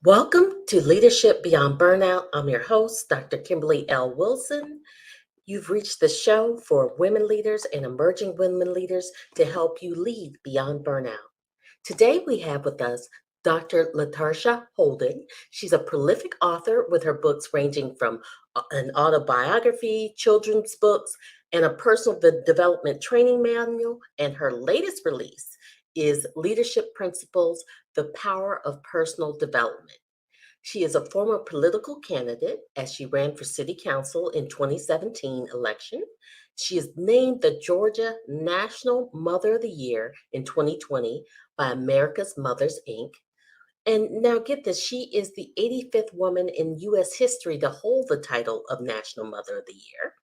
Welcome to Leadership Beyond Burnout. I'm your host, Dr. Kimberly L. Wilson. You've reached the show for women leaders and emerging women leaders to help you lead beyond burnout. Today we have with us Dr. LaTarsha Holden. She's a prolific author with her books ranging from an autobiography, children's books, and a personal development training manual. And her latest release is Leadership Principles, The Power of Personal Development. She is a former political candidate as she ran for city council in 2017 election. She is named the Georgia National Mother of the Year in 2020 by America's Mothers, Inc. And now get this, she is the 85th woman in U.S. history to hold the title of National Mother of the Year.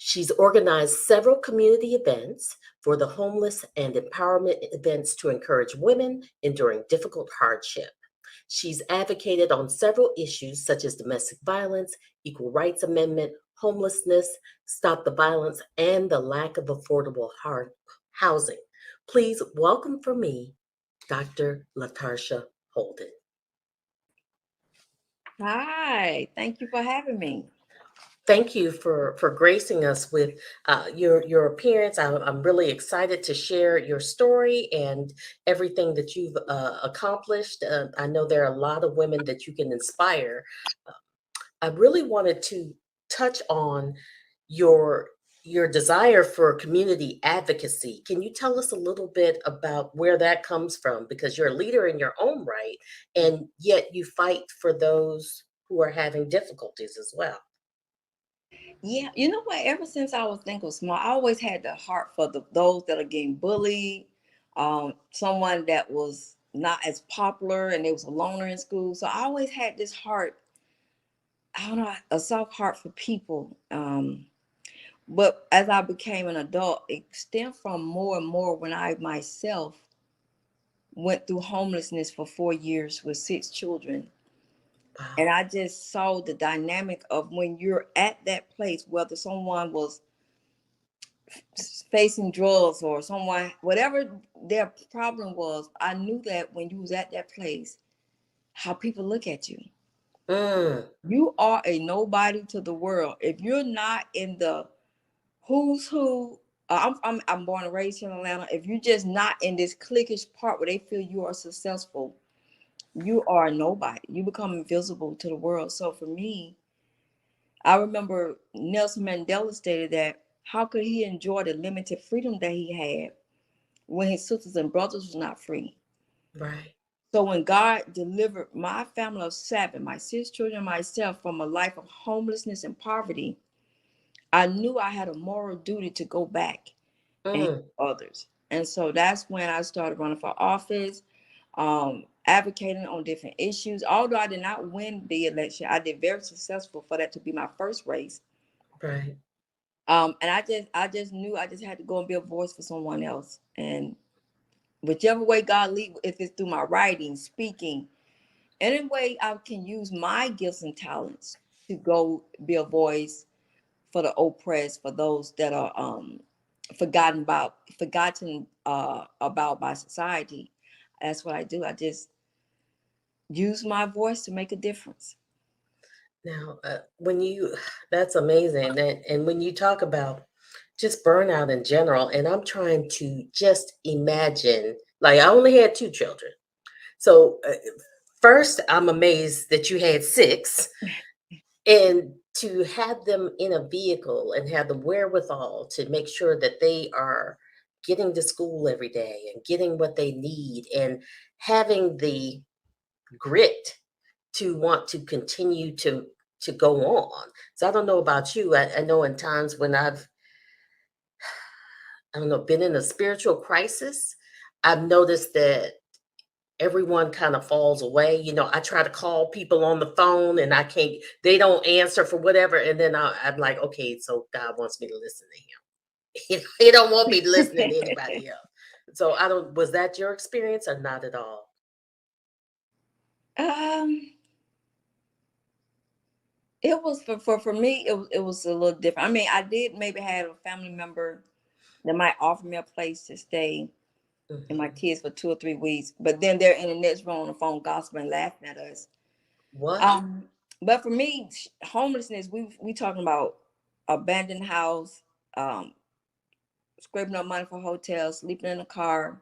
She's organized several community events for the homeless and empowerment events to encourage women enduring difficult hardship. She's advocated on several issues such as domestic violence, equal rights amendment, homelessness, stop the violence, and the lack of affordable housing. Please welcome for me, Dr. LaTarsha Holden. Hi, thank you for having me. Thank you for gracing us with your appearance. I'm really excited to share your story and everything that you've accomplished. I know there are a lot of women that you can inspire. Uh, I really wanted to touch on your your desire for community advocacy. Can you tell us a little bit about where that comes from? Because you're a leader in your own right, and yet you fight for those who are having difficulties as well. Yeah, you know what? Ever since I was think was small, I always had the heart for those that are getting bullied, someone that was not as popular and they was a loner in school. So I always had this heart, I don't know, a soft heart for people. But as I became an adult, it stemmed from more and more when I myself went through homelessness for 4 years with 6 children. Wow. And I just saw the dynamic of when you're at that place, whether someone was facing drugs or someone, whatever their problem was, I knew that when you was at that place, how people look at you. Mm, You are a nobody to the world. If you're not in the who's who, I'm born and raised here in Atlanta. If you're just not in this cliquish part where they feel you are successful, you are a nobody. You become invisible to the world. So for me, I remember Nelson Mandela stated that how could he enjoy the limited freedom that he had when his sisters and brothers was not free? right. So when God delivered my family of 7, my 6 children and myself from a life of homelessness and poverty, I knew I had a moral duty to go back and help Mm, others. And so that's when I started running for office, advocating on different issues. Although I did not win the election, I did very successful for that to be my first race. right. And I just knew I just had to go and be a voice for someone else. And whichever way God lead, if it's through my writing, speaking, any way I can use my gifts and talents to go be a voice for the oppressed, for those that are forgotten about by society. That's what I do. I just use my voice to make a difference. Now, that's amazing. And when you talk about just burnout in general, and I'm trying to just imagine, like, I only had 2 children. So, first, I'm amazed that you had 6, and to have them in a vehicle and have the wherewithal to make sure that they are getting to school every day and getting what they need and having the grit to want to continue to go on. So I don't know about you. I know in times when I don't know, been in a spiritual crisis, I've noticed that everyone kind of falls away. I try to call people on the phone and I can't, they don't answer for whatever. And then I'm like, okay, so God wants me to listen to him. He don't want me to listen to anybody else. So was that your experience or not at all? um, it was for me. It was a little different. I mean, I did maybe have a family member that might offer me a place to stay and my Hmm. kids for 2 or 3 weeks, but then they're in the next room on the phone gossiping, laughing at us. What? But for me, homelessness, we talking about abandoned house, um, scraping up money for hotels, sleeping in a car,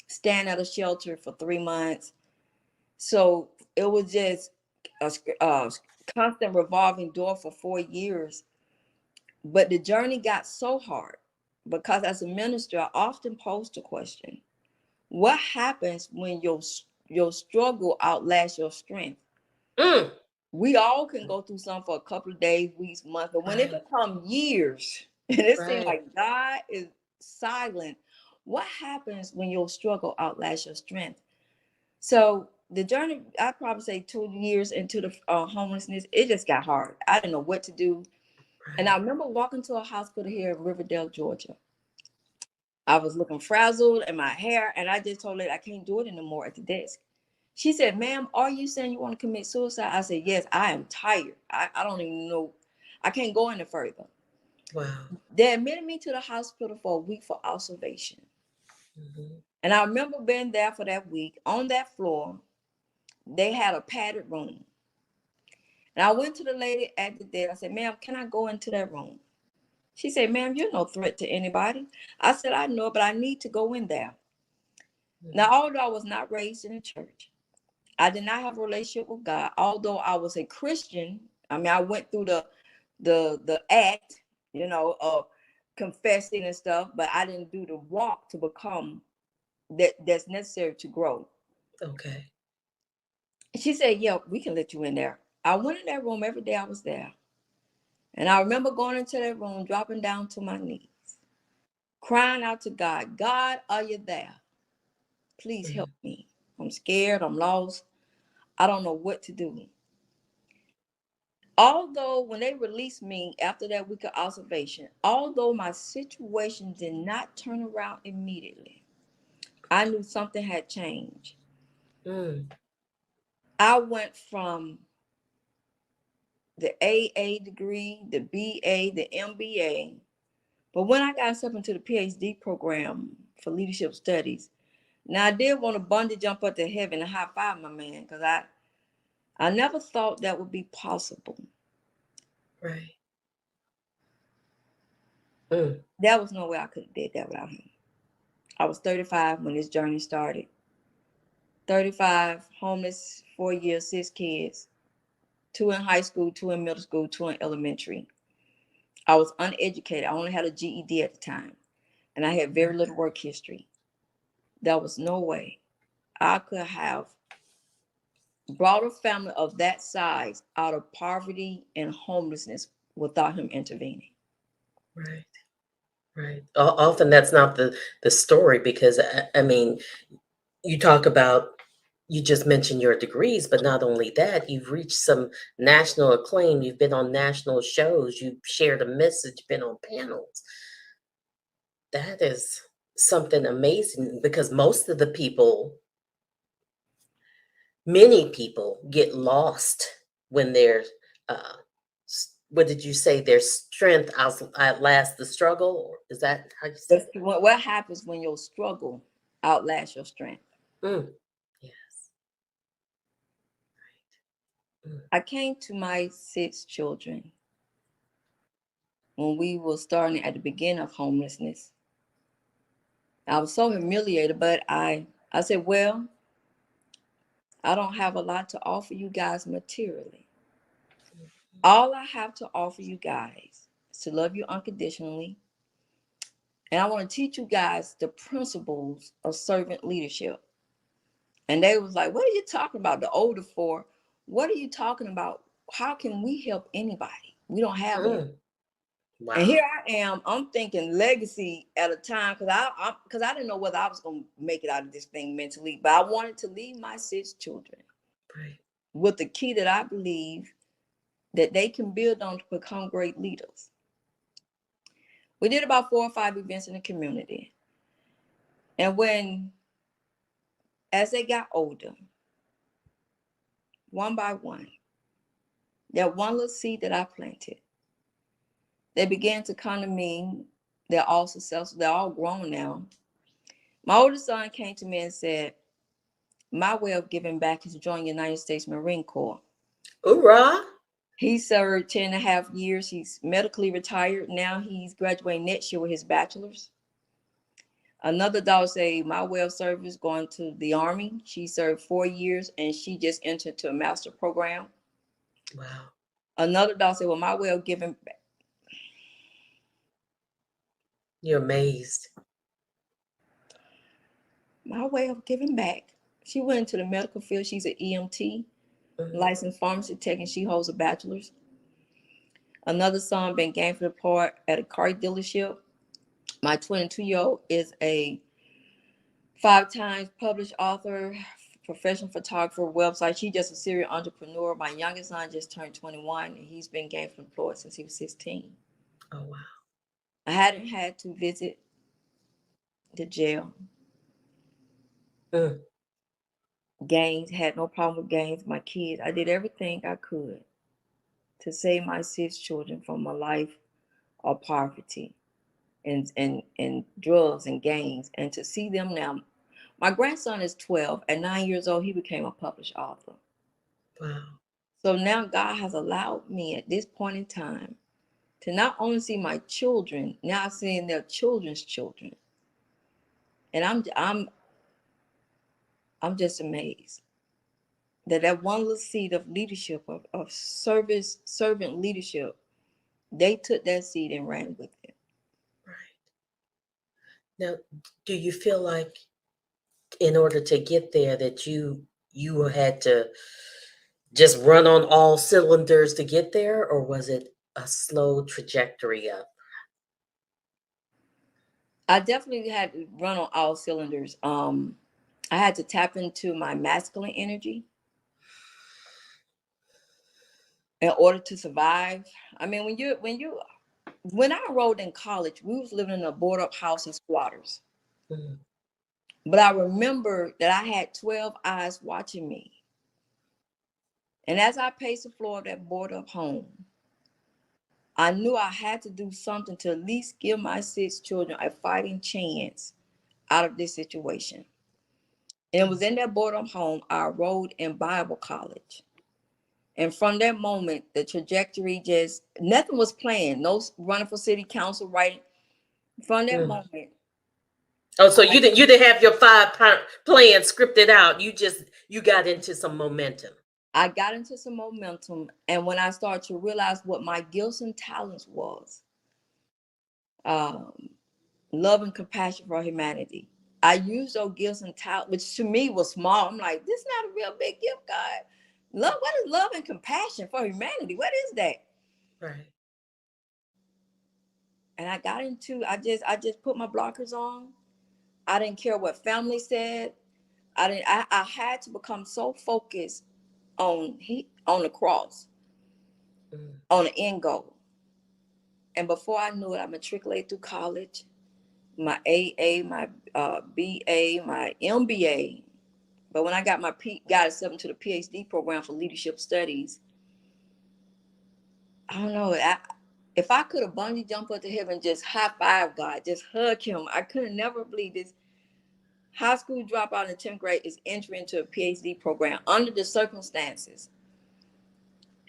staying at a shelter for 3 months. So it was just a constant revolving door for 4 years. But the journey got so hard because as a minister, I often posed the question, what happens when your struggle outlasts your strength? Mm, We all can go through something for a couple of days, weeks, months, but when it right, becomes years and it seems right. like God is silent, what happens when your struggle outlasts your strength? So the journey, I'd probably say 2 years into the homelessness, it just got hard. I didn't know what to do. And Right. I remember walking to a hospital here in Riverdale, Georgia. I was looking frazzled in my hair, and I just told her I can't do it anymore at the desk. She said, "Ma'am, are you saying you want to commit suicide?" I said, "Yes, I am tired. I don't even know. I can't go any further." Wow. They admitted me to the hospital for a week for observation. Hmm. And I remember being there for that week. On that floor, they had a padded room. And I went to the lady at the desk. I said, "Ma'am, can I go into that room?" She said, "Ma'am, you're no threat to anybody." I said, "I know, but I need to go in there." Now, although I was not raised in a church, I did not have a relationship with God. Although I was a Christian, I mean, I went through the act, of confessing and stuff, but I didn't do the walk to become that's necessary to grow. Okay. She said, "Yeah, we can let you in there." I went in that room every day I was there. And I remember going into that room, dropping down to my knees, crying out to God, "God, are you there? Please help Mm, me. I'm scared. I'm lost. I don't know what to do." Although when they released me after that week of observation, although my situation did not turn around immediately, I knew something had changed. mm, I went from the AA degree, the BA, the MBA, but when I got up into the Ph.D. program for leadership studies, now I did want to bungee jump up to heaven and high five my man because I never thought that would be possible. right. Mm, There was no way I could have did that without him. I was 35 when this journey started. 35, homeless, 4 years, 6 kids, two in high school, two in middle school, two in elementary. I was uneducated. I only had a GED at the time, and I had very little work history. There was no way I could have brought a family of that size out of poverty and homelessness without him intervening. right. Right. Often that's not the story because I mean, you talk about you just mentioned your degrees, but not only that, you've reached some national acclaim. You've been on national shows. You've shared a message, been on panels. That is something amazing because most of the people, many people get lost when they're, what did you say? Their strength outlasts the struggle. Or is that how you said But what happens when your struggle outlasts your strength? it? Mm, yes. Mm, I came to my 6 children when we were starting at the beginning of homelessness. I was so humiliated, but I said, "Well, I don't have a lot to offer you guys materially. All I have to offer you guys is to love you unconditionally. And I want to teach you guys the principles of servant leadership." And they was like, "What are you talking about?" The older four, "What are you talking about? How can we help anybody? We don't have any." mm. And Wow. here I am. I'm thinking legacy at a time because I didn't know whether I was gonna make it out of this thing mentally, but I wanted to leave my 6 children Right. with the key that I believe that they can build on to become great leaders. We did about 4 or 5 events in the community, and as they got older, one by one, that one little seed that I planted, they began to come to me. They're all successful. They're all grown now. My oldest son came to me and said, "My way of giving back is joining the United States Marine Corps." Hoorah! He served 10 and a half years. He's medically retired. Now he's graduating next year with his bachelor's. Another daughter say, my way of service going to the Army. She served 4 years and she just entered to a master program. Wow. Another daughter said, well, my way of giving back. You're amazed. My way of giving back. She went into the medical field. She's an EMT, licensed pharmacy tech, and she holds a bachelor's. Another son been gainfully employed at a car dealership. My 22-year-old is a 5 times published author, professional photographer, website. She's just a serial entrepreneur. My youngest son just turned 21, and he's been gainfully employed since he was 16. Oh, wow. I hadn't had to visit the jail. Gangs, had no problem with gangs. My kids, I did everything I could to save my 6 children from a life of poverty and drugs and gangs, and to see them now. My grandson is 12. At 9 years old, he became a published author. Wow. So now God has allowed me at this point in time to not only see my children, now seeing their children's children. And I'm just amazed that one little seed of leadership, of service, servant leadership, they took that seed and ran with it. Right. Now, do you feel like in order to get there that you had to just run on all cylinders to get there, or was it a slow trajectory up? I definitely had to run on all cylinders. I had to tap into my masculine energy in order to survive. I mean, when I enrolled in college, we was living in a board up house and squatters. Mhm. But I remember that I had 12 eyes watching me. And as I paced the floor of that board up home, I knew I had to do something to at least give my 6 children a fighting chance out of this situation. And it was in that board up home I enrolled in Bible college. And from that moment, the trajectory just, nothing was planned. No running for city council, right? From that moment. Oh, so you didn't have your plan scripted out. You got into some momentum. I got into some momentum. And when I started to realize what my gifts and talents was, um, love and compassion for humanity. I used those gifts and talents, which to me was small. I'm like, this is not a real big gift, God. Love, what is love and compassion for humanity? What is that? Right. And I just put my blockers on. I didn't care what family said. I had to become so focused on the cross, on the end goal. And before I knew it, I matriculated through college, my AA, my BA, my MBA. But when I got got accepted to the Ph.D. program for leadership studies, I don't know. If I could have bungee jumped up to heaven, just high five God, just hug him, I could never believe this. High school dropout in the 10th grade is entering into a Ph.D. program under the circumstances.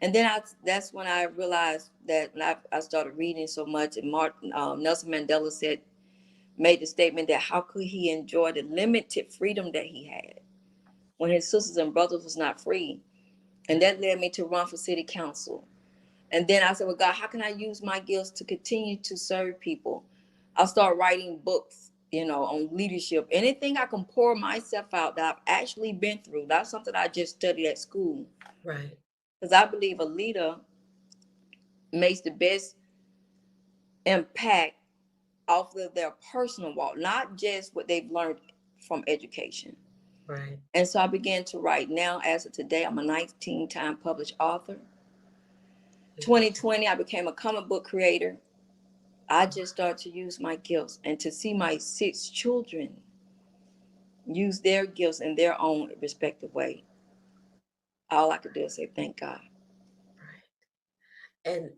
And then that's when I realized that I started reading so much. And Nelson Mandela made the statement that how could he enjoy the limited freedom that he had when his sisters and brothers was not free? And that led me to run for city council. And then I said, well, God, how can I use my gifts to continue to serve people? I'll start writing books, on leadership. Anything I can pour myself out that I've actually been through. That's something I just studied at school. Right. Because I believe a leader makes the best impact off of their personal walk, not just what they've learned from education. Right. And so I began to write. Now, as of today, I'm a 19-time published author. 2020, I became a comic book creator. I just started to use my gifts, and to see my 6 children use their gifts in their own respective way. All I could do is say, thank God. Right. And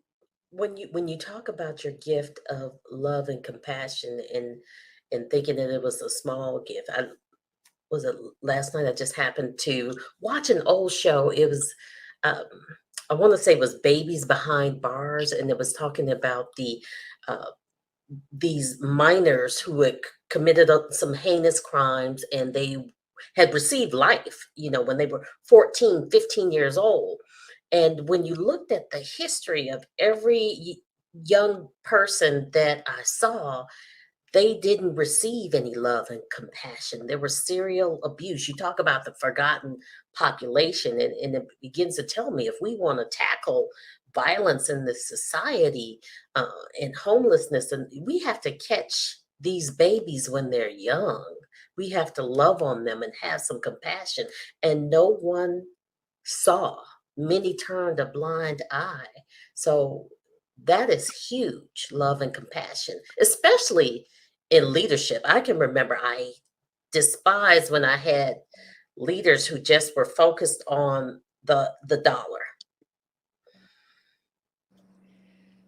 when you talk about your gift of love and compassion and thinking that it was a small gift, was it last night I just happened to watch an old show. It was um, I want to say it was Babies Behind Bars, and it was talking about uh, these minors who had committed some heinous crimes, and they had received life, when they were 14, 15 years old. And when you looked at the history of every young person that I saw, they didn't receive any love and compassion. There was serial abuse. You talk about the forgotten population, and it begins to tell me if we want to tackle violence in this society, uh, and homelessness, and we have to catch these babies when they're young. We have to love on them and have some compassion. And no one saw. Many turned a blind eye. So that is huge, love and compassion, especially in leadership. I can remember I despised when I had leaders who just were focused on the dollar.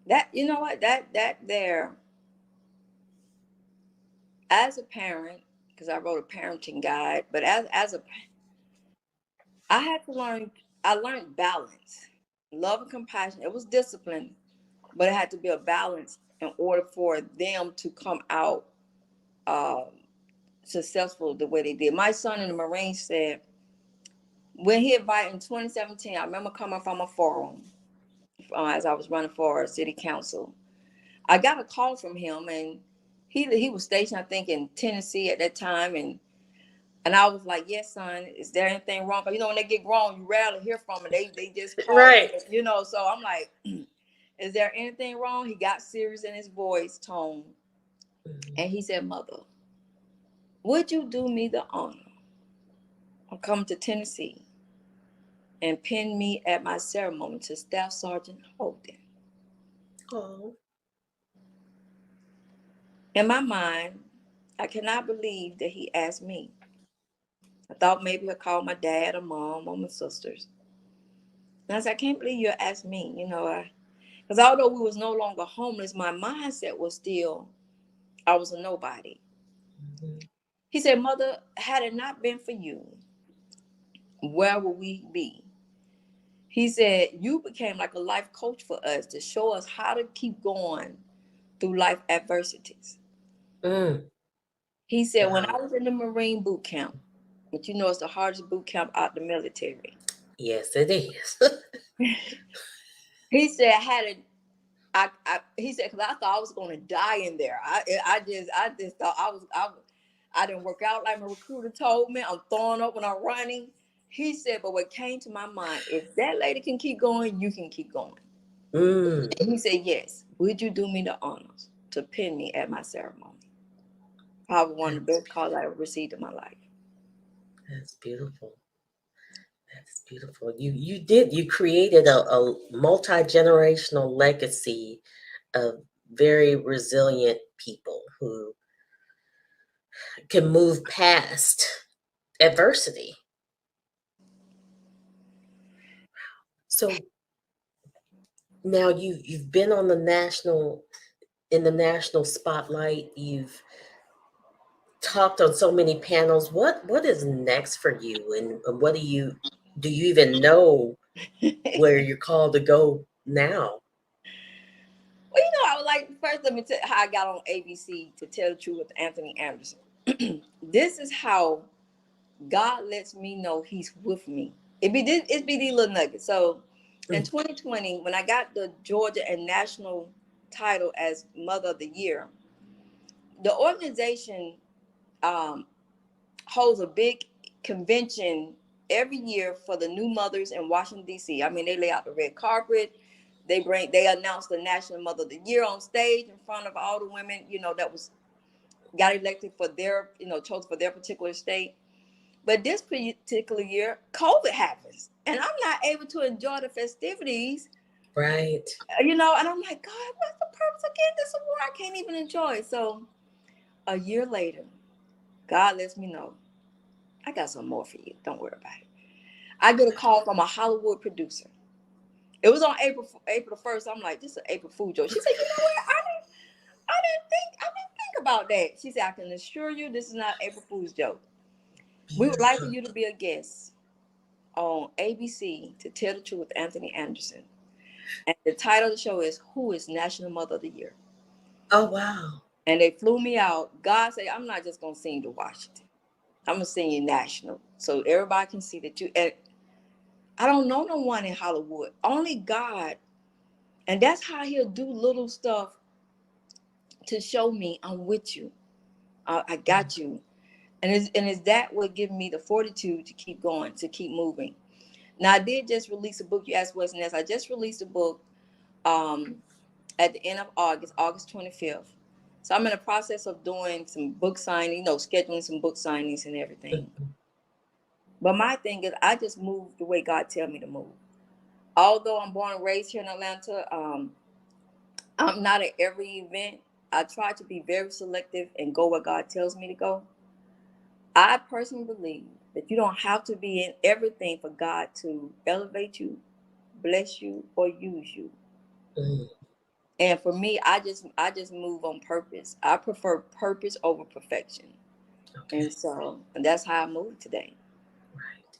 That, you know what, that there, as a parent, because I wrote a parenting guide, but I had to learn. I learned balance, love and compassion. It was discipline, but it had to be a balance in order for them to come out um, successful the way they did. My son in the Marines said when he invited in 2017, I remember coming from a forum as I was running for city council. I got a call from him, and he was stationed, I think, in Tennessee at that time, and I was like, "Yes, son. Is there anything wrong?" 'Cause, when they get grown, you rarely hear from them. They just call Right. you. So I'm like, "Is there anything wrong?" He got serious in his voice tone, and he said, "Mother, would you do me the honor of coming to Tennessee and pin me at my ceremony to Staff Sergeant Holden?" Oh. In my mind, I cannot believe that he asked me. I thought maybe he'll call my dad or mom or my sisters. And I said, I can't believe you asked me, because although we was no longer homeless, my mindset was still, I was a nobody. Mhm. He said, Mother, had it not been for you, where would we be? He said, you became like a life coach for us to show us how to keep going through life adversities. Mm. He said, when I Wow. was in the Marine boot camp, but it's the hardest boot camp out the military. Yes, it is. He said, he said, because I thought I was going to die in there. I just thought I didn't work out like my recruiter told me. I'm throwing up when I'm running. He said, but what came to my mind, if that lady can keep going, you can keep going. Mm. And he said, yes, would you do me the honors to pin me at my ceremony? Probably one of the That's, best calls I ever received in my life. that's beautiful. That's beautiful. You created a multi-generational legacy of very resilient people who can move past adversity. So now you've been on the national spotlight. You've talked on so many panels. What is next for you, and what do you even know where you're called to go now? Well, I would like first let me tell you how I got on ABC to tell the truth with Anthony Anderson. This is how God lets me know He's with me. It be these little nuggets. So in Mm. 2020, when I got the Georgia and national title as Mother of the Year, the organization um, holds a big convention every year for the new mothers in Washington D.C. I mean, they lay out the red carpet. They announce the National Mother of the Year on stage in front of all the women, that got elected for their, chosen for their particular state. But this particular year, COVID happens, and I'm not able to enjoy the festivities, Right. and I'm like, God, what's the purpose of getting this award? I can't even enjoy it. So a year later, God lets me know, I got some more for you. Don't worry about it. I get a call from a Hollywood producer. It was on April the 1st. I'm like, this is an April Fool joke. She said, you know what? I didn't think about that. She said, I can assure you this is not April Fool's joke. We would like for Beautiful. you to be a guest on ABC to tell the truth with Anthony Anderson. And the title of the show is Who is National Mother of the Year? Oh, wow. And they flew me out. God said, I'm not just going to send you to Washington. I'm going to send you national. So everybody can see that you, and I don't know no one in Hollywood. Only God. And that's how he'll do little stuff to show me I'm with you. I got you. And it's that what gives me the fortitude to keep going, to keep moving. Now, I did just release a book. You asked what's next. I just released a book at the end of August 25th. So I'm in the process of doing some book signing, scheduling some book signings and everything. But my thing is, I just move the way God tells me to move. Although I'm born and raised here in Atlanta, I'm not at every event. I try to be very selective and go where God tells me to go. I personally believe that you don't have to be in everything for God to elevate you, bless you, or use you. Mm. And for me, I just move on purpose. I prefer purpose over perfection. Okay. And that's how I move today. Right.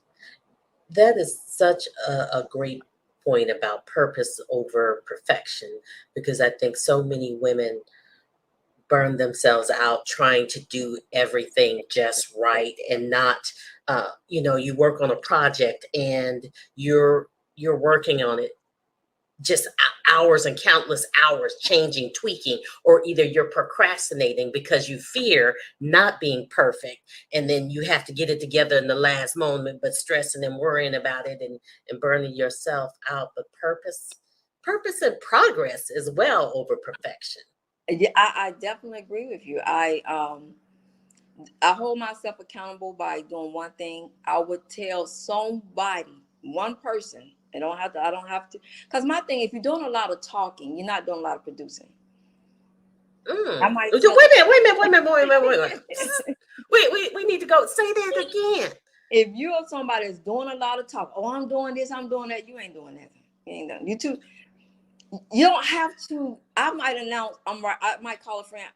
That is such a great point about purpose over perfection, because I think so many women burn themselves out trying to do everything just right and not, you work on a project and you're working on it just hours and countless hours, changing, tweaking, or either you're procrastinating because you fear not being perfect, and then you have to get it together in the last moment, but stressing and worrying about it, and burning yourself out. But purpose and progress as well over perfection. Yeah, I definitely agree with you. I hold myself accountable by doing one thing. I would tell somebody, one person. I don't have to. Because my thing, if you're doing a lot of talking, you're not doing a lot of producing. I might Wait a tell minute, wait a minute, wait a minute, wait a minute, wait a minute. We need to go say that again. if you're somebody that's doing a lot of talk, oh, I'm doing this, I'm doing that, you ain't doing nothing. You ain't doing. You don't have to. I might announce, I might call a friend,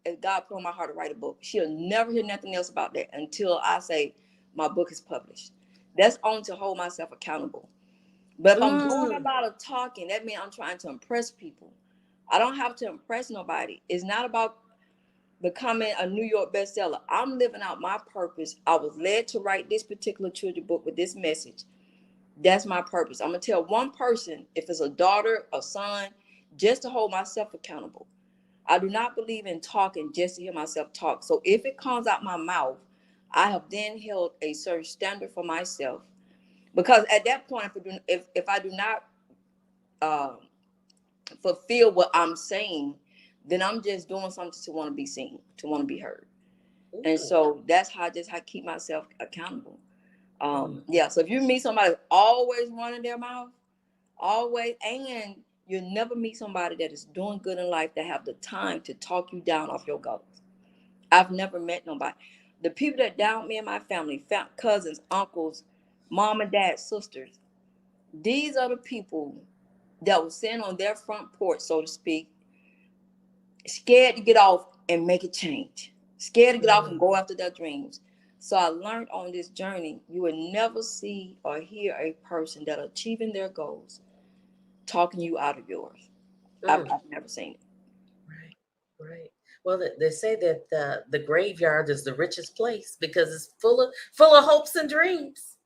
if God put on my heart to write a book. She'll never hear nothing else about that until I say my book is published. That's only to hold myself accountable. But if I'm doing a lot of talking, that means I'm trying to impress people. I don't have to impress nobody. It's not about becoming a New York bestseller. I'm living out my purpose. I was led to write this particular children's book with this message. That's my purpose. I'm going to tell one person, if it's a daughter, a son, just to hold myself accountable. I do not believe in talking just to hear myself talk. So if it comes out my mouth, I have then held a certain standard for myself. Because at that point, if I do not fulfill what I'm saying, then I'm just doing something to want to be seen, to want to be heard. And so that's how I keep myself accountable. Yeah. So if you meet somebody always running their mouth, always, and you'll never meet somebody that is doing good in life that have the time to talk you down off your goals. I've never met nobody. The people that doubt me and my family, cousins, uncles, mom and dad, sisters, these are the people that will stand on their front porch, so to speak, scared to get off and make a change, scared to get off and go after their dreams. So I learned on this journey, you will never see or hear a person that are achieving their goals talking you out of yours. I've never seen it. Right, right. Well, they say that the graveyard is the richest place because it's full of hopes and dreams.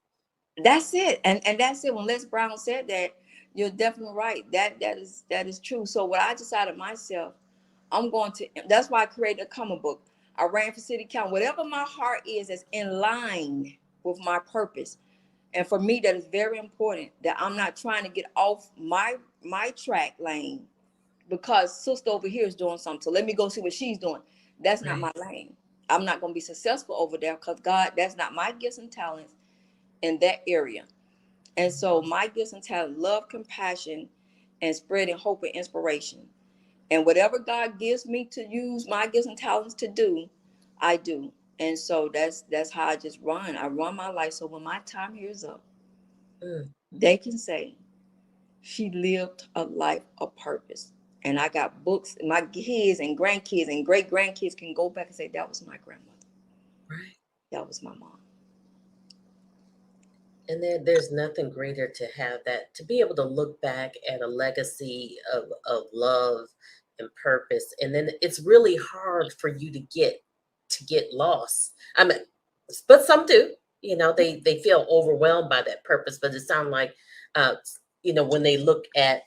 That's it. And that's it. When Les Brown said that, you're definitely right. That is true. So what I decided myself, that's why I created a comic book. I ran for city council. Whatever my heart is that's in line with my purpose. And for me, that is very important that I'm not trying to get off my track lane because sister over here is doing something. So let me go see what she's doing. That's not my lane. I'm not going to be successful over there because God, that's not my gifts and talents in that area. And so my gifts and talent, love, compassion, and spreading hope and inspiration. And whatever God gives me to use my gifts and talents to do, I do. And so that's how I just run. I run my life. So when my time here is up, they can say she lived a life of purpose. And I got books, my kids and grandkids and great grandkids can go back and say, that was my grandmother. Right. That was my mom. And then there's nothing greater to have that, to be able to look back at a legacy of love and purpose. And then it's really hard for you to get lost. I mean, but some do, they feel overwhelmed by that purpose. But it sounds like, uh, when they look at,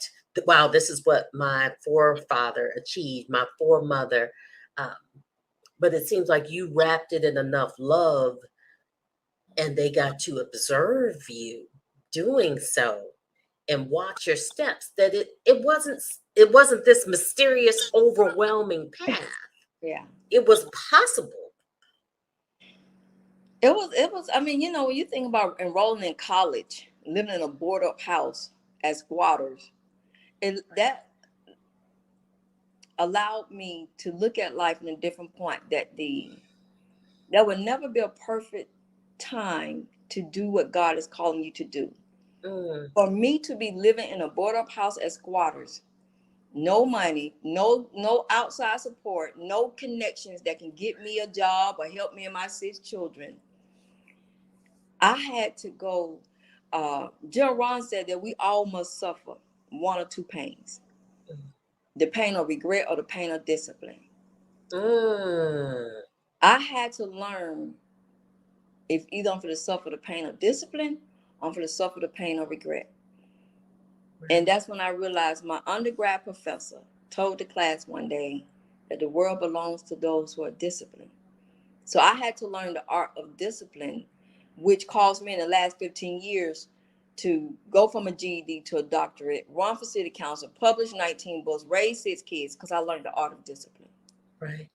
wow, this is what my forefather achieved, my foremother. Um, but it seems like you wrapped it in enough love and they got to observe you doing so and watch your steps, that it wasn't this mysterious overwhelming path. Yeah. It was possible. It was, I mean, when you think about enrolling in college, living in a board up house as squatters, that allowed me to look at life in a different point, that there would never be a perfect time to do what God is calling you to do. Mm, For me to be living in a board up house as squatters, no money, no outside support, no connections that can get me a job or help me and my 6 children, I had to go. Jim Ron said that we all must suffer one or two pains: mm, the pain of regret or the pain of discipline. mm. I had to learn, if either I'm going to suffer the pain of discipline, I'm going to suffer the pain of regret. And Right. that's when I realized my undergrad professor told the class one day that the world belongs to those who are disciplined. So I had to learn the art of discipline, which caused me in the last 15 years to go from a GED to a doctorate, run for city council, publish 19 books, raise 6 kids, because I learned the art of discipline. Right.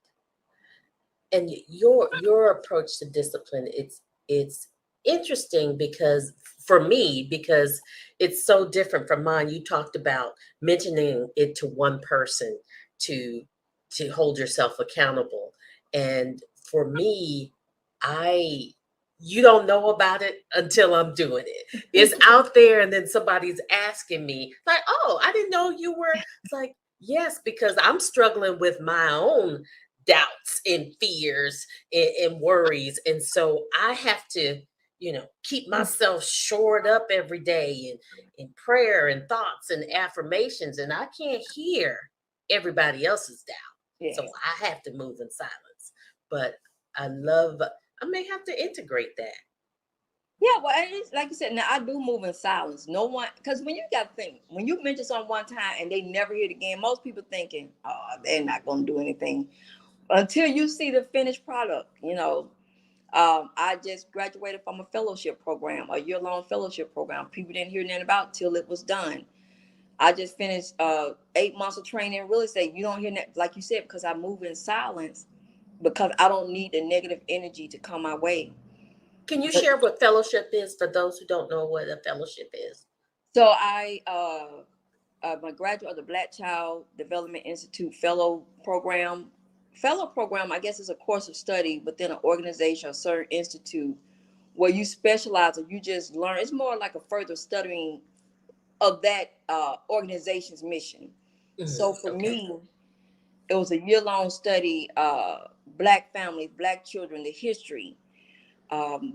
And your approach to discipline, it's interesting because, for me, because it's so different from mine. You talked about mentioning it to one person to hold yourself accountable. And for me, I you don't know about it until I'm doing it. It's out there and then somebody's asking me like, "Oh, I didn't know you were." It's like, yes, because I'm struggling with my own doubts and fears and worries. And so I have to, keep myself shored up every day in prayer and thoughts and affirmations. And I can't hear everybody else's doubt. So Yes. I have to move in silence. But I may have to integrate that. Yeah, well, and it's like you said, now I do move in silence. No one, because when you got to think, when you mention something one time and they never hear it again, most people thinking, oh, they're not going to do anything until you see the finished product. I just graduated from a fellowship program, a year-long fellowship program. People didn't hear nothing about till it was done. I just finished 8 months of training in real estate. You don't hear that, like you said, because I move in silence, because I don't need the negative energy to come my way. Can you But share what fellowship is for those who don't know what a fellowship is? so I'm a graduate of the Black Child Development Institute Fellow Program. Fellow program, I guess, is a course of study within an organization or certain institute where you specialize or you just learn. It's more like a further studying of that organization's mission. Mhm. So for Okay. me, it was a year-long study, Black families, Black children, the history,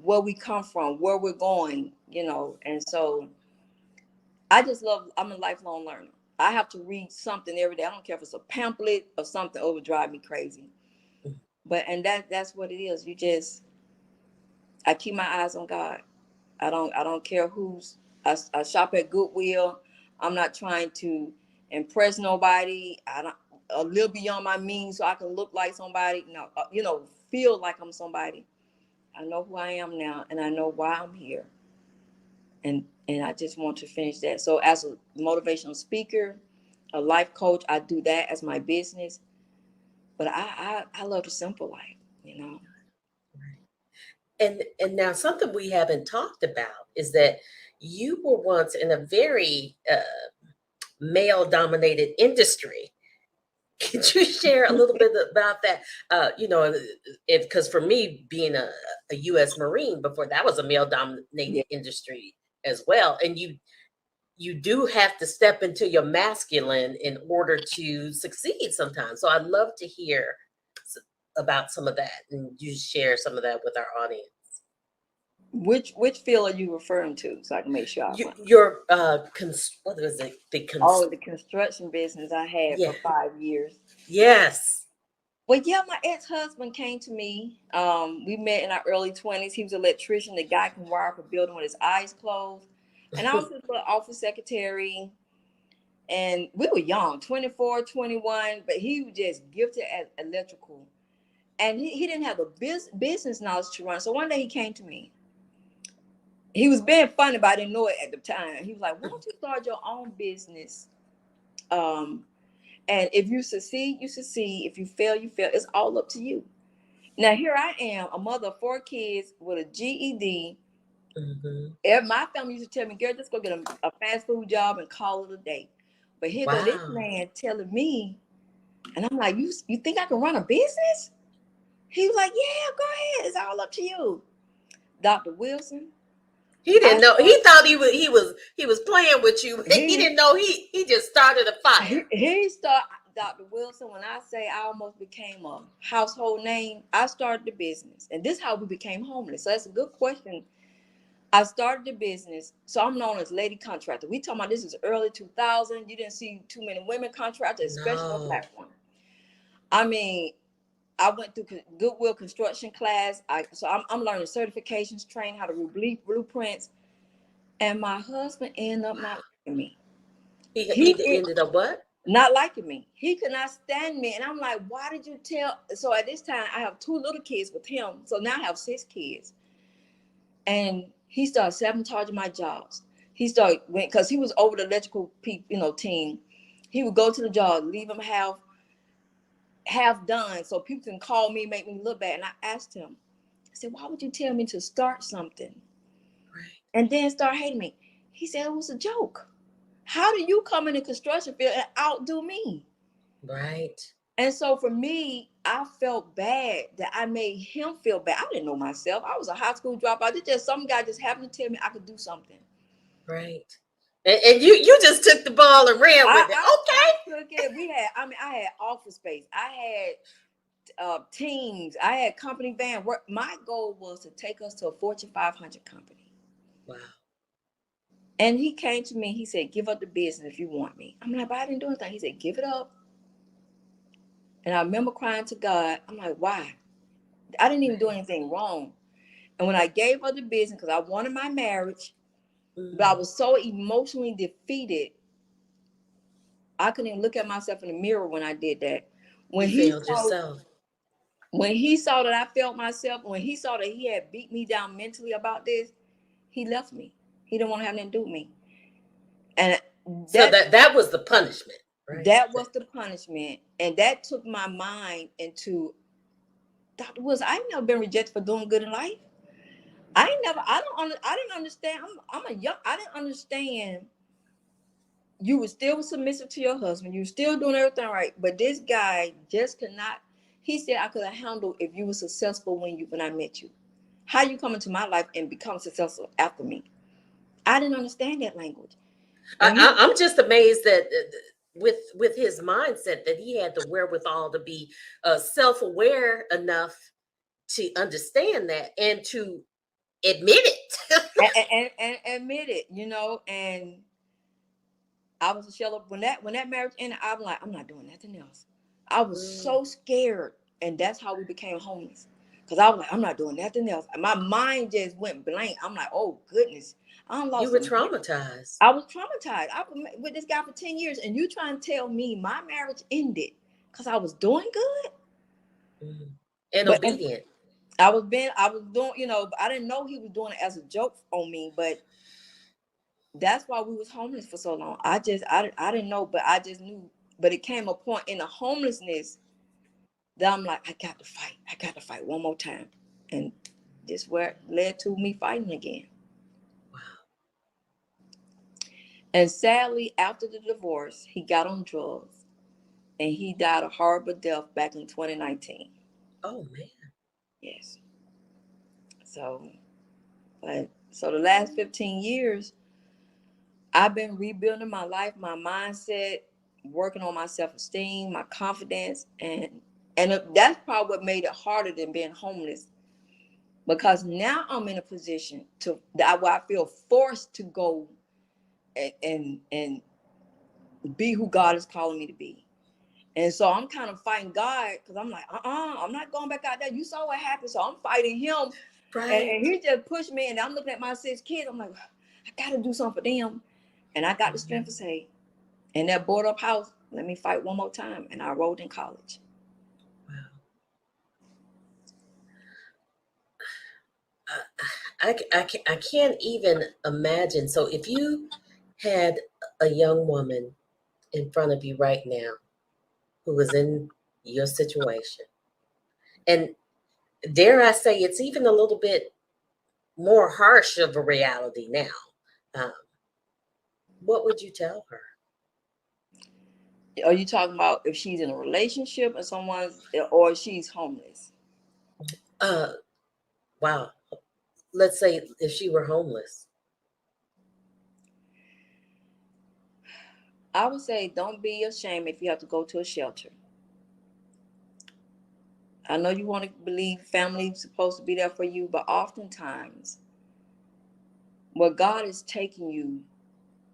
where we come from, where we're going. And so I'm a lifelong learner. I have to read something every day. I don't care if it's a pamphlet or something, it would drive me crazy. Mhm. And that's what it is. I keep my eyes on God. I don't care I shop at Goodwill. I'm not trying to impress nobody. I don't a little beyond my means so I can look like somebody. No, feel like I'm somebody. I know who I am now, and I know why I'm here. And I just want to finish that. So as a motivational speaker, a life coach, I do that as my business. But I love the simple life. Right. And now something we haven't talked about is that you were once in a very male dominated industry. Could you share a little bit about that? If because for me, being a U.S. Marine before, that was a male Yeah. dominated industry as well, and you do have to step into your masculine in order to succeed sometimes. So I'd love to hear about some of that, and you share some of that with our audience. Which field are you referring to, so I can make sure I find? Your what was it? Oh, the construction business I had Yeah. for 5 years. Yes. Well, yeah, my ex-husband came to me. We met in our early 20s. He was an electrician. The guy can wire up a building with his eyes closed. And I was his little office secretary. And we were young, 24, 21, but he was just gifted at electrical. And he didn't have the business knowledge to run. So one day he came to me. He was being funny, but I didn't know it at the time. He was like, why don't you start your own business? And if you succeed, you succeed. If you fail, you fail. It's all up to you. Now, here I am, a mother of 4 kids with a GED. My family used to tell me, girl, just go get a fast food job and call it a day. But here go this man telling me, and I'm like, you think I can run a business? He was like, yeah, go ahead. It's all up to you. Dr. Wilson. He didn't know. He thought he was playing with you. He didn't know he just started a fire. He started, Dr. Wilson. When I say I almost became a household name, I started the business, and this is how we became homeless. So that's a good question. I started the business, so I'm known as Lady Contractor. We talking about this is early 2000. You didn't see too many women contractors, especially on platform. I mean, I went through Goodwill construction class. I'm learning certifications, training how to read blueprints. And my husband ended up not liking me. He ended up what? Not liking me. He could not stand me. And I'm like, why did you tell? So at this time, I have 2 little kids with him. So now I have 6 kids. And he started sabotaging my jobs. He started, because he was over the electrical team. He would go to the job, leave them half done, so people can call me, make me look bad. And I asked him, I said, why would you tell me to start something? Right. And then start hating me? He said it was a joke. How do you come in the construction field and outdo me? Right. And so for me, I felt bad that I made him feel bad. I didn't know myself. I was a high school dropout. It's just some guy just happened to tell me I could do something. Right. And you just took the ball and ran with it. I took it. I had office space. I had teams. I had company van work. My goal was to take us to a Fortune 500 company. Wow. And he came to me. He said, give up the business if you want me. I'm like, but I didn't do anything. He said, give it up. And I remember crying to God. I'm like, why? I didn't even do anything wrong. And when I gave up the business, because I wanted my marriage, but I was so emotionally defeated, I couldn't even look at myself in the mirror when I did that. When you failed yourself. When he saw that I felt myself, when he saw that he had beat me down mentally about this, he left me. He didn't want to have anything to do with me. And so that was the punishment, right? That was the punishment. And that took my mind into, Dr. Wilson, I ain't never been rejected for doing good in life. I didn't understand. I didn't understand. You were still submissive to your husband. You were still doing everything right. But this guy just could not. He said I could have handled if you were successful when I met you. How you come into my life and become successful after me? I didn't understand that language. I'm just amazed that with his mindset that he had the wherewithal to be self-aware enough to understand that and to admit it. and admit it, and I was a shell up when that marriage ended. I'm like, I'm not doing nothing else. I was so scared, and that's how we became homeless. Because I was like, I'm not doing nothing else. My mind just went blank. I'm like, oh goodness, You were traumatized. I was traumatized. I was with this guy for 10 years, and you trying to tell me my marriage ended because I was doing good and obedient. I was doing, but I didn't know he was doing it as a joke on me, but that's why we was homeless for so long. I didn't know, but I just knew. But it came a point in the homelessness that I'm like, I got to fight one more time. And this where it led to me fighting again. Wow. And sadly, after the divorce, he got on drugs and he died a horrible death back in 2019. Oh man. Yes. So the last 15 years, I've been rebuilding my life, my mindset, working on my self-esteem, my confidence, and that's probably what made it harder than being homeless. because now I'm in a position where I feel forced to go and be who God is calling me to be. And so I'm kind of fighting God because I'm like, I'm not going back out there. You saw what happened. So I'm fighting him. Right. And he just pushed me. And I'm looking at my 6 kids. I'm like, I got to do something for them. And I got the strength to say, in that board up house, let me fight one more time. And I enrolled in college. I can't even imagine. So if you had a young woman in front of you right now who was in your situation, and dare I say it's even a little bit more harsh of a reality now, um, what would you tell her? Are you talking about if she's in a relationship or she's homeless? Uh, wow. Let's say if she were homeless. I would say don't be ashamed if you have to go to a shelter. I know you want to believe family's supposed to be there for you, but oftentimes where God is taking you,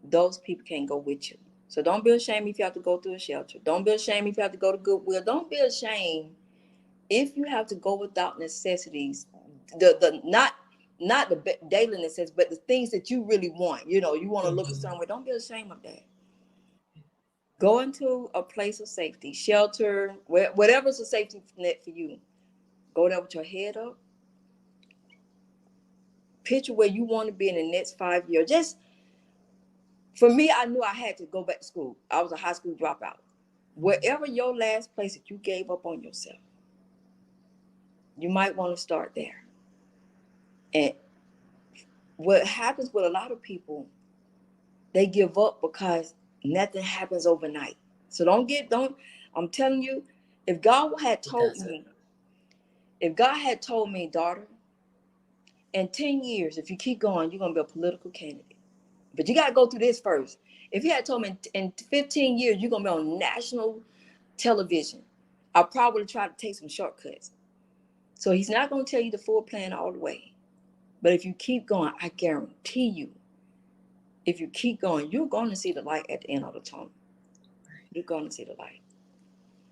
those people can't go with you. So don't be ashamed if you have to go through a shelter. Don't be ashamed if you have to go to Goodwill. Don't be ashamed if you have to go without necessities. The not the daily necessities, but the things that you really want. You know, you want to look at somewhere. Don't be ashamed of that. Go into a place of safety, shelter, whatever's a safety net for you. Go there with your head up. Picture where you want to be in the next 5 years. Just for me, I knew I had to go back to school. I was a high school dropout. Wherever your last place that you gave up on yourself, you might want to start there. And what happens with a lot of people, they give up because nothing happens overnight. So I'm telling you, if God had told me, daughter, in 10 years, if you keep going, you're going to be a political candidate. But you got to go through this first. If he had told me in 15 years, you're going to be on national television, I'll probably try to take some shortcuts. So he's not going to tell you the full plan all the way. But if you keep going, I guarantee you, if you keep going, you're going to see the light at the end of the tunnel. You're going to see the light.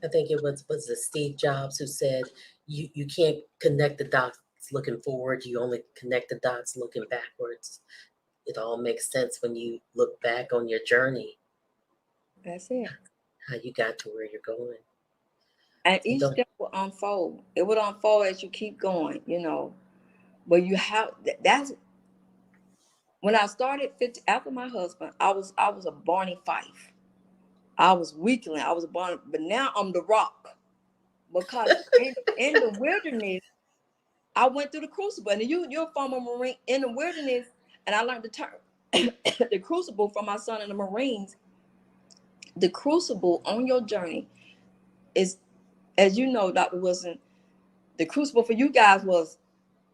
I think it was it Steve Jobs who said you can't connect the dots looking forward, you only connect the dots looking backwards. It all makes sense when you look back on your journey, That's it. how you got to where you're going. And So each step will unfold. It will unfold as you keep going, But you have that's when I started 50 after my husband, I was a Barney Fife. I was weakling. I was a Barney, but now I'm the Rock. Because in the wilderness, I went through the crucible. And you're a former Marine in the wilderness, and I learned the term the crucible from my son in the Marines. The crucible on your journey is, as you know, Dr. Wilson, the crucible for you guys was,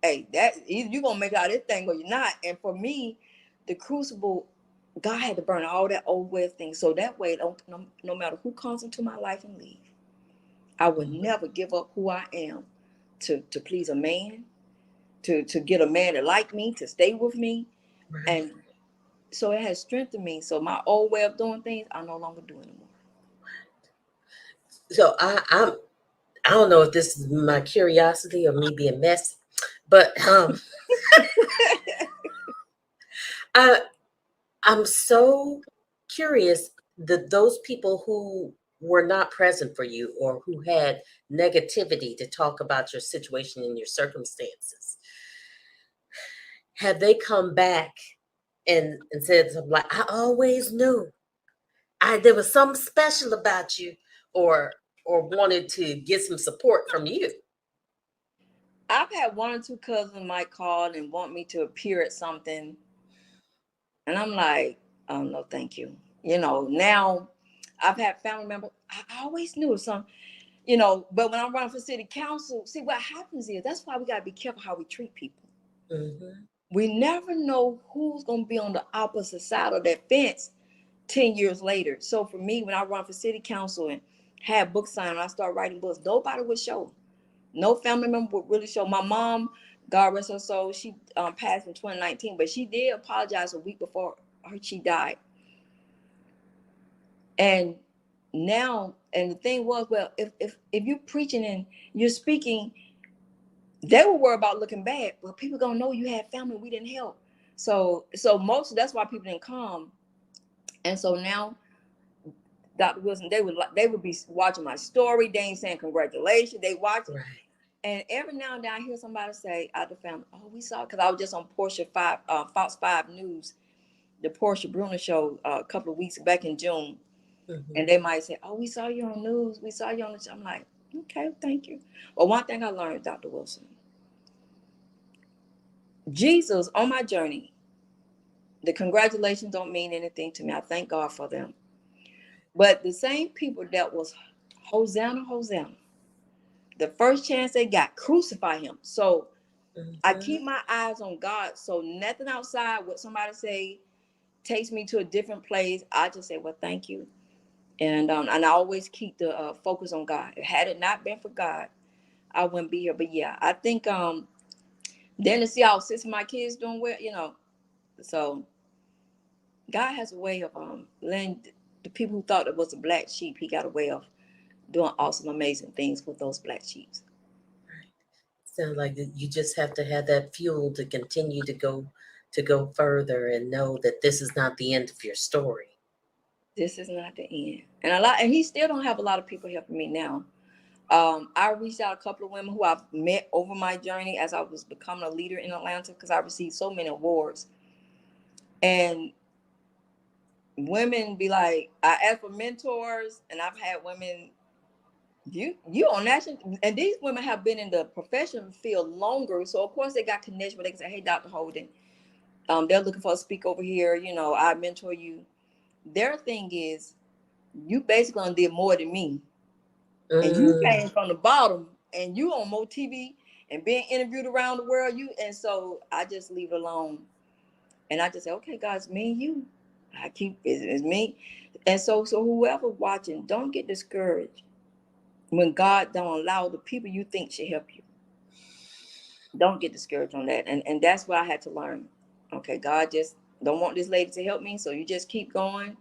hey, that either you're gonna make it out of this thing or you're not. And for me, the crucible, God had to burn all that old way of things. So that way, no matter who comes into my life and leave, I would never give up who I am to please a man, to get a man to like me, to stay with me. right. And so it has strengthened me. So my old way of doing things, I no longer do anymore. So I don't know if this is my curiosity or me being messy, but I I'm so curious that those people who were not present for you or who had negativity to talk about your situation and your circumstances, have they come back and said something like, I always knew there was something special about you, or wanted to get some support from you? I've had one or two cousins might call and want me to appear at something. And I'm like, oh, no, thank you. Now I've had family members, I always knew something, but when I'm running for city council, see what happens is that's why we got to be careful how we treat people. Mm-hmm. We never know who's going to be on the opposite side of that fence 10 years later. So for me, when I run for city council and had book signing, I start writing books, nobody would show. No family member would really show. My mom God rest her soul. She passed in 2019, but she did apologize a week before she died. And now, and the thing was, well, if you're preaching and you're speaking, they were worried about looking bad. Well, people gonna know you had family we didn't help. So that's why people didn't come. And so now, Dr. Wilson, they would be watching my story. They ain't saying congratulations. They watch it. Right. And every now and then I hear somebody say out the family, "Oh, we saw," because I was just on Fox 5 News, the Portia Bruner show a couple of weeks back in June. Mm-hmm. And they might say, "Oh, we saw you on news. We saw you on the show." I'm like, "Okay, thank you." Well, one thing I learned, Dr. Wilson, Jesus on my journey, the congratulations don't mean anything to me. I thank God for them. But the same people that was Hosanna, Hosanna, the first chance they got, crucify him. So I keep my eyes on God. So nothing outside what somebody say takes me to a different place. I just say, well, thank you. And I always keep the focus on God. Had it not been for God, I wouldn't be here. But yeah, I think then to see how six of my kids doing well, so God has a way of letting the people who thought it was a black sheep, he got a way of doing awesome, amazing things with those black sheep. Right. Sounds like you just have to have that fuel to continue to go further and know that this is not the end of your story. This is not the end. And he still don't have a lot of people helping me now. I reached out a couple of women who I've met over my journey as I was becoming a leader in Atlanta, because I received so many awards. And women be like, I asked for mentors, and I've had women, you on national, and these women have been in the professional field longer, so of course they got connection where they can say, "Hey, Dr. Holden, they're looking for a speaker over here. I mentor you." Their thing is, you basically did more than me, and you came from the bottom, and you on more TV and being interviewed around the world. And so I just leave it alone, and I just say, "Okay, God, it's me and you." It's me, and so whoever watching, don't get discouraged when God don't allow the people you think should help you. Don't get discouraged on that, and that's what I had to learn. Okay, God just don't want this lady to help me, so you just keep going.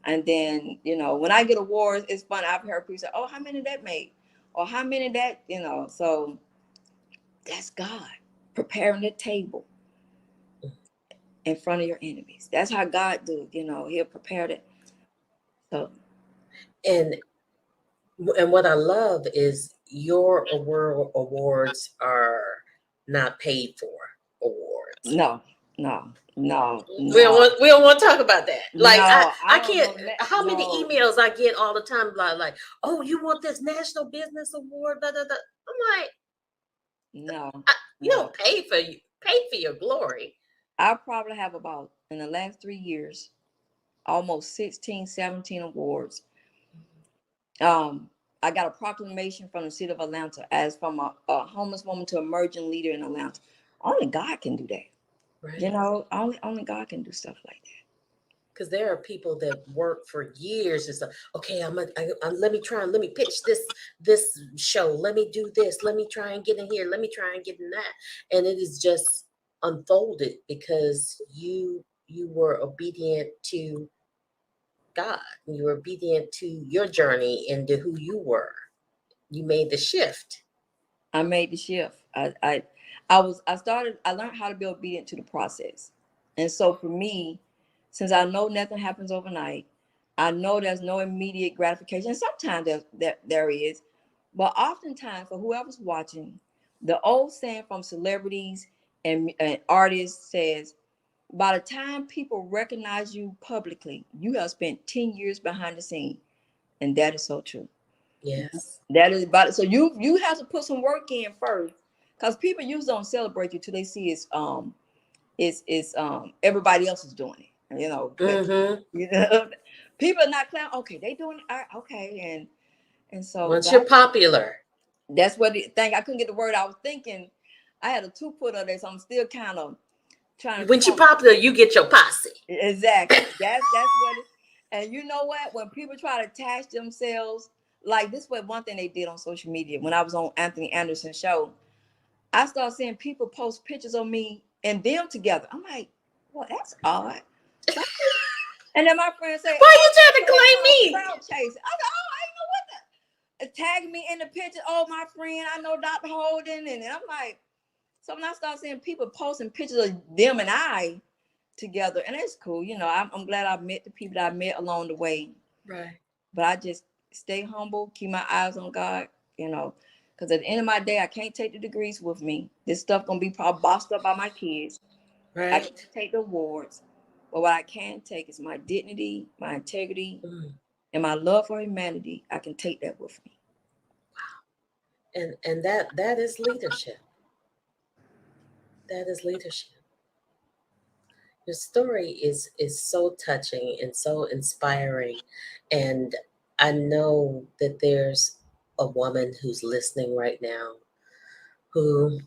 And then, when I get awards, it's fun. I've heard people say, "Oh, how many that made?" Or how many that, so that's God preparing the table in front of your enemies. That's how God do, he'll prepare it. So, And what I love is your awards are not paid for awards. no, no, no, We don't no, want we don't want to talk about that. Like no, I I don't can't. know that. How many No, emails I get all the time like, "Oh, you want this National Business Award?" Blah, blah, blah. I'm like, no, you no. don't pay for your glory. I probably have about, in the last 3 years, almost 16, 17 awards. I got a proclamation from the city of Atlanta as from a homeless woman to emerging leader in Atlanta. Only God can do that. Right. Only God can do stuff like that. Because there are people that work for years. It's like, okay, let me try and let me pitch this show. Let me do this. Let me try and get in here. Let me try and get in that. And it is just unfolded because you were obedient to God. You were obedient to your journey and to who you were. You made the shift. I made the shift. I learned how to be obedient to the process. And so for me, since I know nothing happens overnight, I know there's no immediate gratification. And sometimes there is, but oftentimes for whoever's watching, the old saying from celebrities and artists says, by the time people recognize you publicly, you have spent 10 years behind the scene. And that is so true. Yes. That is about it. So you have to put some work in first, because people usually don't celebrate you till they see it's everybody else is doing it. But people are not clown. Okay, they doing it. Okay, and so Once you're popular. that's what the thing. I couldn't get the word I was thinking. I had a two put on there, so I'm still kind of trying to When you're talk. popular, you get your posse. Exactly. That's what it. And you know what? When people try to attach themselves, like this was one thing they did on social media when I was on Anthony Anderson's show. I start seeing people post pictures of me and them together. I'm like, well, that's odd. So, and then my friends say, Why oh, you trying to they claim call me? crowd chasing. I said, oh, I ain't know what the tag me in the picture. Oh, my friend, I know Dr. Holden. And I'm like, so when I start seeing people posting pictures of them and I together, and it's cool. You know, I'm glad I met the people that I met along the way. Right. But I just stay humble, keep my eyes on God, you know, because at the end of my day, I can't take the degrees with me. This stuff gonna be probably bossed up by my kids. I Right. can't take the awards, but what I can take is my dignity, my integrity, and my love for humanity. I can take that with me. And that is leadership. That is leadership. Your story is so touching and so inspiring. And I know that there's a woman who's listening right now who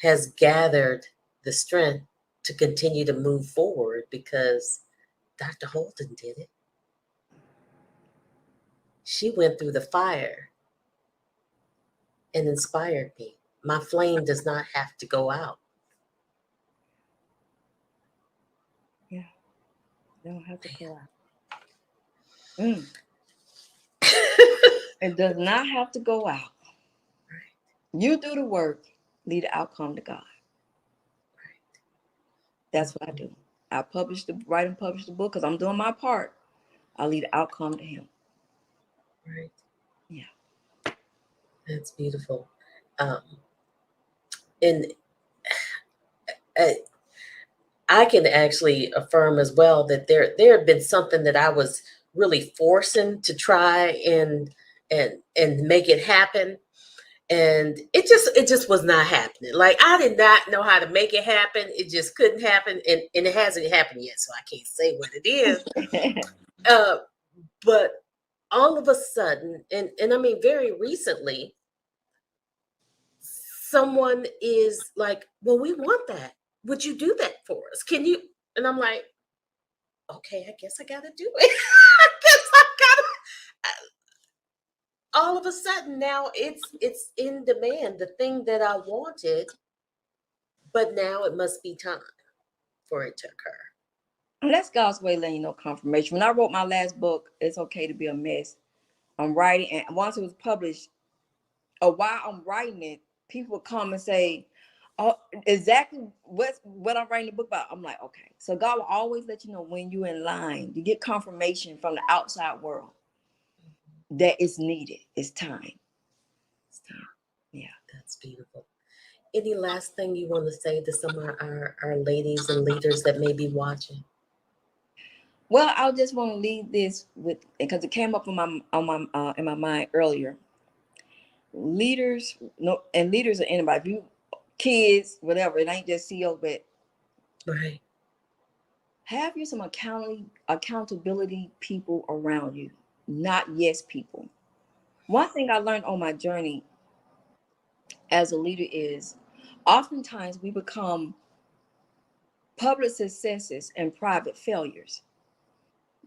has gathered the strength to continue to move forward because Dr. Holden did it. She went through the fire and inspired me. My flame does not have to go out. Yeah, they don't have to go out. Mm. It does not have to go out. You do the work, leave the outcome to God. That's what I do. I write and publish the book because I'm doing my part. I leave the outcome to Him. Right. Yeah. That's beautiful. Um, and uh, I can actually affirm as well that there had been something that I was really forcing to try and make it happen, and it just was not happening. Like I did not know how to make it happen. It just couldn't happen, and it hasn't happened yet, so I can't say what it is. uh, but all of a sudden, and I mean very recently, someone is like, "Well, we want that. Would you do that for us? Can you?" And I'm like, okay, I guess I gotta do it. I guess I gotta. All of a sudden now it's in demand, the thing that I wanted, but now it must be time for it to occur. And that's God's way letting you know confirmation. When I wrote my last book, It's Okay to Be a Mess, I'm writing, and once it was published, or while I'm writing it, people would come and say, oh, exactly what I'm writing the book about. I'm like, okay. So God will always let you know when you're in line. You get confirmation from the outside world that it's needed. It's time. Yeah. That's beautiful. Any last thing you want to say to some of our ladies and leaders that may be watching? Well, I just want to leave this with, because it came up in my mind earlier. Leaders, no, and leaders are anybody. If you kids, whatever, it ain't just CEO, but Right. have you some accountability people around you, not yes people. One thing I learned on my journey as a leader is oftentimes we become public successes and private failures.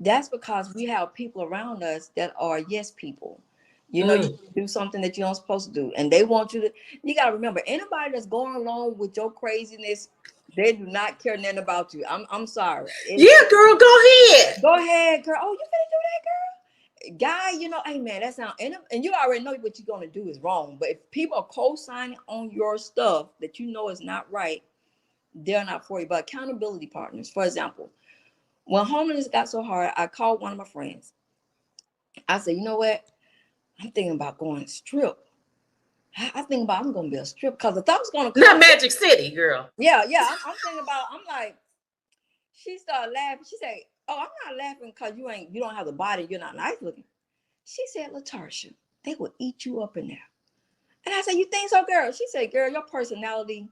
That's because we have people around us that are yes people. You know, you do something that you're not supposed to do, and they want you to. You got to remember, anybody that's going along with your craziness, they do not care nothing about you. I'm sorry. Yeah, girl, go ahead. Go ahead, girl. Oh, you finna do that, girl? Guy, you know, hey man, that's not, and you already know what you're gonna do is wrong. But if people are co-signing on your stuff that you know is not right, they're not for you. But accountability partners, for example, when homelessness got so hard, I called one of my friends. I said, you know what? I'm thinking about going strip. I think about I'm gonna be a strip because the thought was gonna Not come. Magic City, girl. Yeah, yeah. I'm thinking about. I'm like, she started laughing. She said, "Oh, I'm not laughing because you don't have the body. You're not nice looking." She said, "LaTarsha, they will eat you up in there." And I said, "You think so, girl?" She said, "Girl, your personality."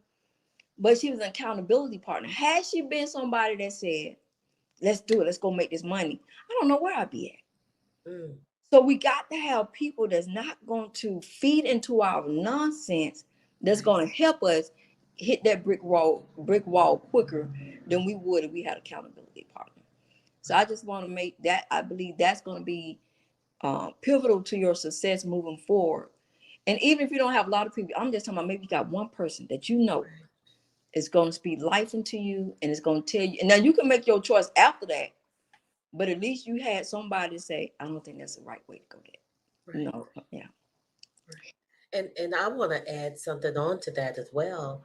But she was an accountability partner. Had she been somebody that said, "Let's do it. Let's go make this money," I don't know where I'd be at. So we got to have people that's not going to feed into our nonsense, that's going to help us hit that brick wall quicker than we would if we had accountability partner. So I just want to make that, I believe that's going to be pivotal to your success moving forward, And even if you don't have a lot of people, I'm just talking about maybe you got one person that you know Right. is going to speak life into you and it's going to tell you. And now you can make your choice after that, but at least you had somebody say, I don't think that's the right way to go there. Right. No, yeah. Right. And I want to add something on to that as well,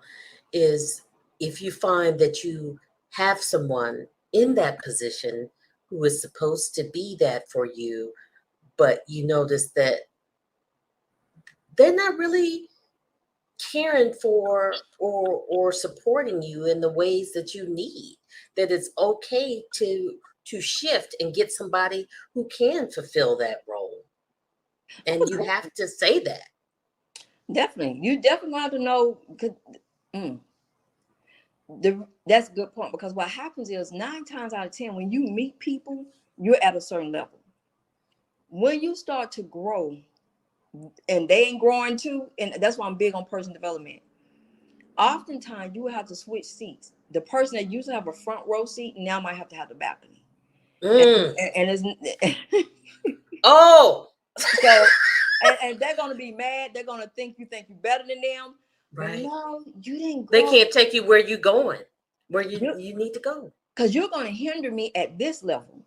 is if you find that you have someone in that position who is supposed to be that for you, but you notice that they're not really caring for or supporting you in the ways that you need, that it's okay to shift and get somebody who can fulfill that role, and you Oh, have to say that. definitely. You definitely have to know. Mm, that's a good point, because what happens is 9 times out of 10, when you meet people, you're at a certain level. When you start to grow and they ain't growing too, and that's why I'm big on personal development. Oftentimes you will have to switch seats. The person that used to have a front row seat now might have to have the balcony. And, Mm. and it's Oh, so and they're gonna be mad. They're gonna think you better than them. But right. no, you didn't They grow. can't take you where you're going, where You you need to go. because you're gonna hinder me at this level.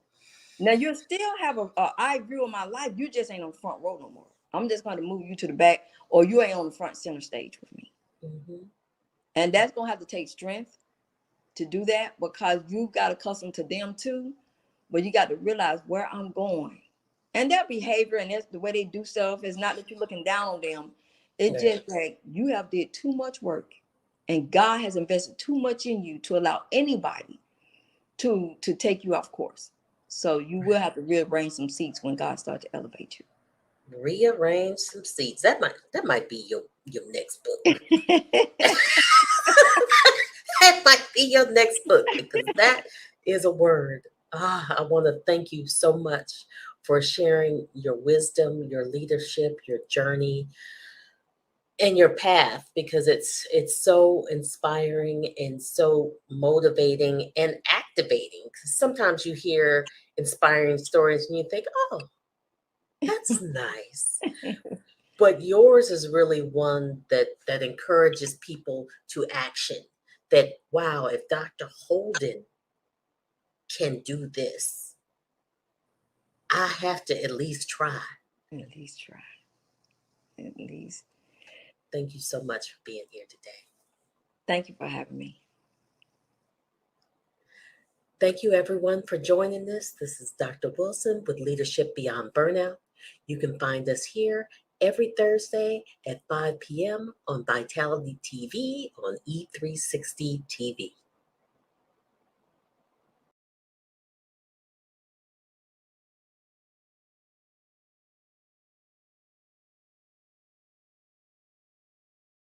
Now you still have a eye view of my life. You just ain't on the front row no more. I'm just gonna move you to the back, or you ain't on the front center stage with me. Hmm. And that's gonna have to take strength to do that, because you got accustomed to them too. But you got to realize where I'm going. And their behavior and that's the way they do stuff is not that you're looking down on them. It's Right. just like you have did too much work, and God has invested too much in you to allow anybody to take you off course. So you will Right. have to rearrange some seats when God starts to elevate Rearrange some seats. That might be your next book. you. That might be your next book, because that is a word. I want to thank you so much for sharing your wisdom, your leadership, your journey, and your path, because it's so inspiring and so motivating and activating. Because sometimes you hear inspiring stories and you think, oh, that's nice. But yours is really one that encourages people to action. That, wow, if Dr. Holden can do this, I have to at least try. At least try. At least. Thank you so much for being here today. Thank you for having me. Thank you, everyone, for joining this. This is Dr. Wilson with Leadership Beyond Burnout. You can find us here every Thursday at 5 p.m. on Vitality TV on E360 TV.